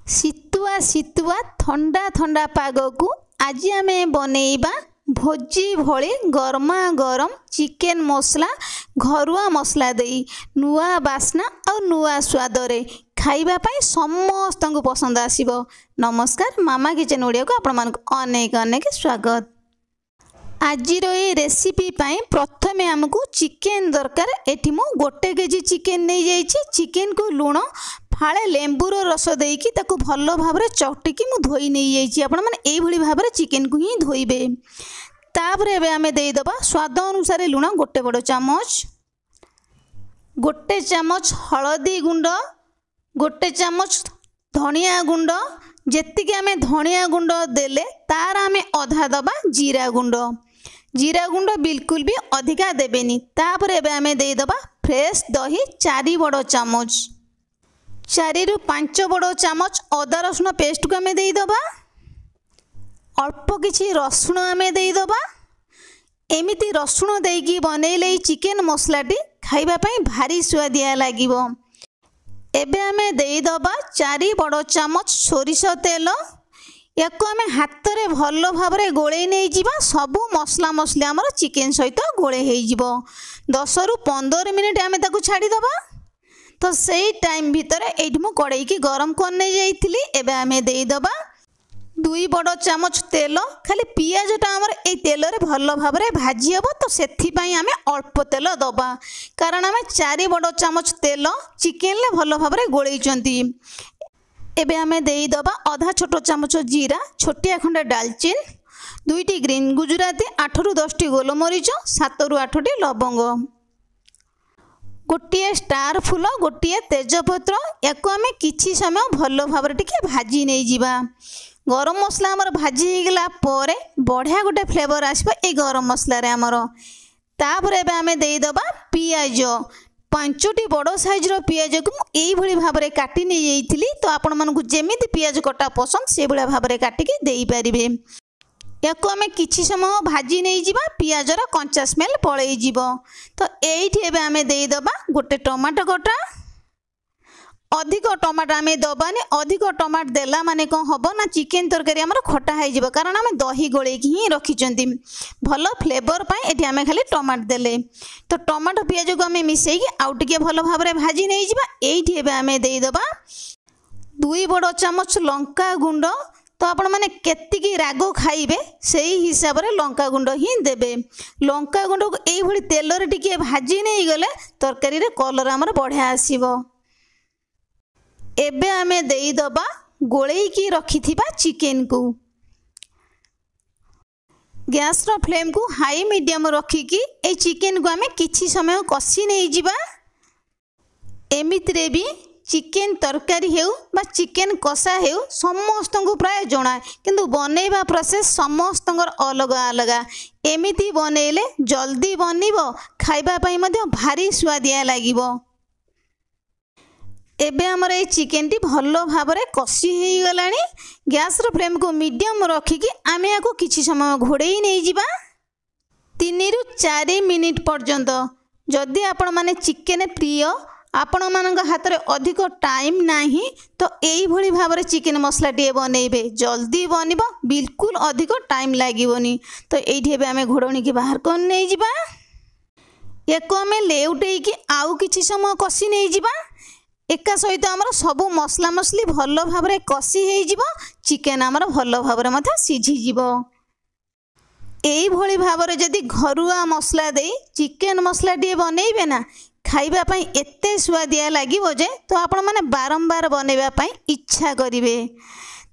शीतुआ शीतुआ थंडा थंडा पाग को आज आम बनइबा भोजी भली गरमा गरम चिकेन मसला घरुआ मसला देई नुआ बास्ना और नुआ स्वाद रे खाइबा पाई समस्त को पसंद आसीबो। नमस्कार, मामा किचन ओडिया को आपण मानक अनेक अनेक स्वागत। आज ये रेसिपी पाई प्रथमे आमको चिकेन दरकार। एठी मु 1 केजी चिकेन नहीं जाइछि। चिकेन को लुण फाळे लेंबूर रस देकी ताको भल भाव चटिकी मु धोई नहीं जाइछि। आपण माने एई भली भाव चिकेन को ही धोइबे। तापर एबे आमे देई दबा स्वाद अनुसार लुण 1 बड़ चामच, 1 चामच हळदी गुंड, 1 चामच धनिया गुंड। जेतिके आमे धनिया गुंड देले तार आमे अधा दबा जीरा गुंड। जीरा गुंड बिल्कुल भी अधिका देबेनी। तापर एबे आमे देई दबा फ्रेश दही 4 बड़ चामच, 4 रु 5 बड़ चामच अदा रसुण पेस्ट को आमे देई दबा। अल्प किछि रसुण आमे देई दबा। एमिति रसुण देकी बनैले चिकेन मसलाटी खाइबा पई भारी स्वादिया लागिबो। एबे आमे देई दबा 4 बड़ चामच सोरिष तेल। याको आमे हाथ रे भल भाबरे गोळे नै जिबा। सबु मसला मसली हमर चिकेन सहित गोळे हेइ जिवो। 10 रु 15 मिनिट आमे ताकू छाडी दबा। तो सेई टाइम भीतर एठी मु कड़ाई की गरम करने जाइथिली। एबे आमे देई दबा 2 बड़ चामच तेल। खाली पियाजटा हमर ए तेल रे भल भाबरे भाजी हबो। तो सेथि पई आमे अल्प तेल दबा, कारण आमे 4 बड़ चामच तेल चिकेन ले भल भाबरे गोळैचंती। एबे आमे देई दबा आधा छोटो चामच जीरा, छोटिया खंडे दालचीन, 2टी ग्रीन गुजराती, 8 रु 10टी गोलमरीच, 7 रु 8टी लवंग, गोटिए स्टार फूल, गोटिए तेजपत्र। याको आमे किछि समय भल भाबरे टिके भाजी नै जिबा। गरम मसला हमर भाजी हे गेला परे बढ़िया गोटे फ्लेवर आसबो ए गरम मसला रे हमर। तापर एबे आमे देई दबा पियाज। 5टी बड़ साइज रो पियाज को एई भली भाबरे काटी नै जाइथिली। तो आपण मानकु जेमिति पियाज कटा पसंद से भली भाबरे काटी के देई परिबे। याको आमे किछि समय भाजी नै जिबा, पियाज रो कंचा स्मेल पळेई जिवो। तो एइठी एबे आमे देई दबा गोटे टमाटो कटा। अधिक टमाटो आमे दबानी। अधिक टमाटो देला माने कोन हबो ना चिकेन तरकारी हमर खटा होई जिवो, कारण आमे दही गोळे की ही रखिचंती भलो फ्लेवर पई। एठी आमे खाली टमाटो देले। तो टमाटो पियाज को आमे मिसेई की आउ टिके भलो भाबरे भाजी नै जिबा। एइठी एबे आमे देई दबा 2 बड़ चामच लंका गुंड। तो आपण माने केतिकी रागो खाइबे सेही हिसाब रे लंका गुंड ही देबे। लंका गुंड को एई भली तेल रे टिके भाजी नै गले तरकारी रे कलर हमर बढ़िया आसीबो। एबे आमे देई दबा गोळेई की रखिथिबा चिकेन को। गैस रो फ्लेम को हाई मीडियम रखी की ए चिकेन को आमे किछि समय कसी नै जिबा। एमितरे भी चिकेन तरकारी हेउ बा चिकेन कषा हेउ समस्त को प्राय जणा, किंतु बनेबा प्रोसेस समस्त अलग अलग। एमिति बनेले जल्दी बनिबो, खाइबा पई मध्ये भारी स्वादिया लागिबो। एबे हमर ए चिकेन टी भलो भाबरे कसी हेई गलानी। गैस रो फ्लेम को मीडियम रखी की आमे याको किछि समय घोड़ेई नै जिबा 3 रु 4 मिनिट पर्यंत। जदि आपण माने चिकेन प्रिय, आपण मानक हाथ रे अधिक टाइम नाही, तो एई भली भाबरे चिकेन मसला टी बनेइबे। जल्दी बनिबो, बिल्कुल अधिक टाइम लागिबोनी। तो एइठी एबे आमे घोड़ोनी की बाहर कोन नै जिबा। याको आमे लेउटेई की आउ किछि समय कसी नै जिबा। एका सहित आमर सबु मसला मसली भल भाबरे कसी हेई जिवो। चिकेन आमर भल भाबरे मथे सिझी जिवो। एई भली भाबरे जदि घरुआ मसला देई चिकेन मसला टी बनेइबे ना, खाइबा पई एते स्वादिया लागिबो जे तो आपण माने बारंबार बनेबा पई इच्छा करिवे।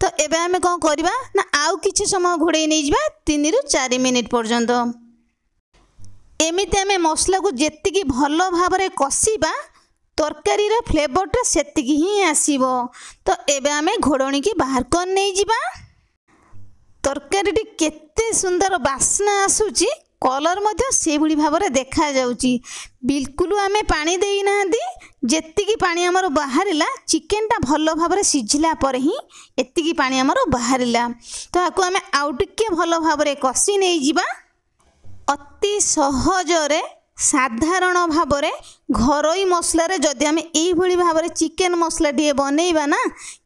तो एबे आमे कोन करबा ना आउ किछि समय घोड़ेई नै जिबा 3 रु 4 मिनिट पर्यंत। एमिति आमे मसला को जेतिकी भल भाबरे कसीबा तरकारी रे फ्लेवरटा सेतिकी ही आसीबो। तो एबे आमे घोड़ोनी की बाहर कर नै जिबा। तरकारी टी केते सुंदर बास्ना आसुची, कलर मध्ये से भली भाबरे देखा जाउची। बिल्कुल आमे पानी देई नांदी। जेतिकी पानी हमर बाहरिला चिकेन टा भल भाबरे सिझिला पर ही एतिकी पानी हमर बाहरिला। तो आको आमे आउ टिके भल भाबरे कसी नै जिबा। अति सहज रे साधारण भाव घरोई मसला जदि आम यही भाव चिकेन मसला टे बनइबा ना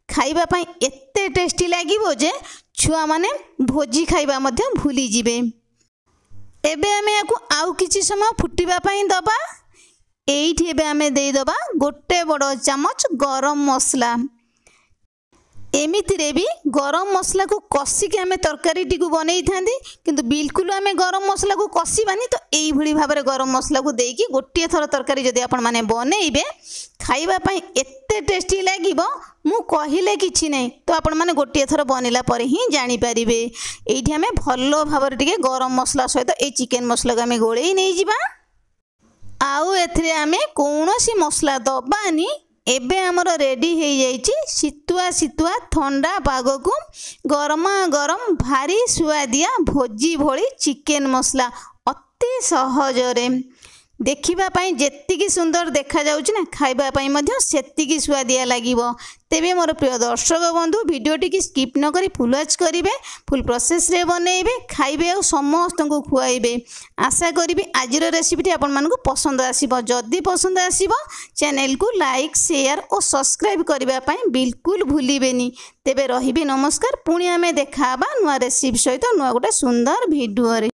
खाइबा पई एते टेस्टी लागिबो जे छुआ माने भोजी खाइबा मध्य भूली जिवे। एबे आमे याकू आउ किछि समय फुटिबा पई दबा। एइठी एबे आमे देई दबा गोटे बड़ चामच गरम मसला। एमितिरे भी गरम मसला को कषिकी आमे तरकारी टिकु बनै थांदी, किंतु बिल्कुल आमे गरम मसला को कषिबानी। तो एई भली भाबरे गरम मसला को देकी गोटे थर तरकारी जदि आपण माने बनेइबे खाइबा पई एते टेस्टी लागिबो मु कहिले किछि नै। तो आपण माने गोटे थर बनेला परे ही जानि परिबे। एइठी आमे भलो भाबरे टिके गरम मसला सहित ए चिकन मसला को आमे गोळेई नै जिबा। आउ एथिरे आमे कोनोसी मसला दबानी। एबे हमर रेडी हो जाइछि शीतुआ शीतुआ ठंडा पाग को गरमा गरम भारी सुआदिया भोजी भोली चिकन मसला। अति सहजरे देखिबा पई जेतिकी सुंदर देखा जाउछि ना, खाइबा पई मध्य सेतिकी सुआदिया लागिबो। तेबे मोर प्रिय दर्शक बंधु वीडियोटी की स्किप न करी फुल वॉच करिवे, फुल प्रोसेस रे बनेइबे, खाइबे और समस्त को खुआइबे। आशा करी आजिर रेसिपीटी आपण मानकु पसंद आसीबो। जदि पसंद आसीबो चैनल को लाइक शेयर और सब्सक्राइब करिबा पई बिल्कुल भूलिबेनी। तेबे रहिबे नमस्कार। पुणी आमे देखाबा नुआ रेसिपी सहित नुआ गोटे सुंदर वीडियो रे।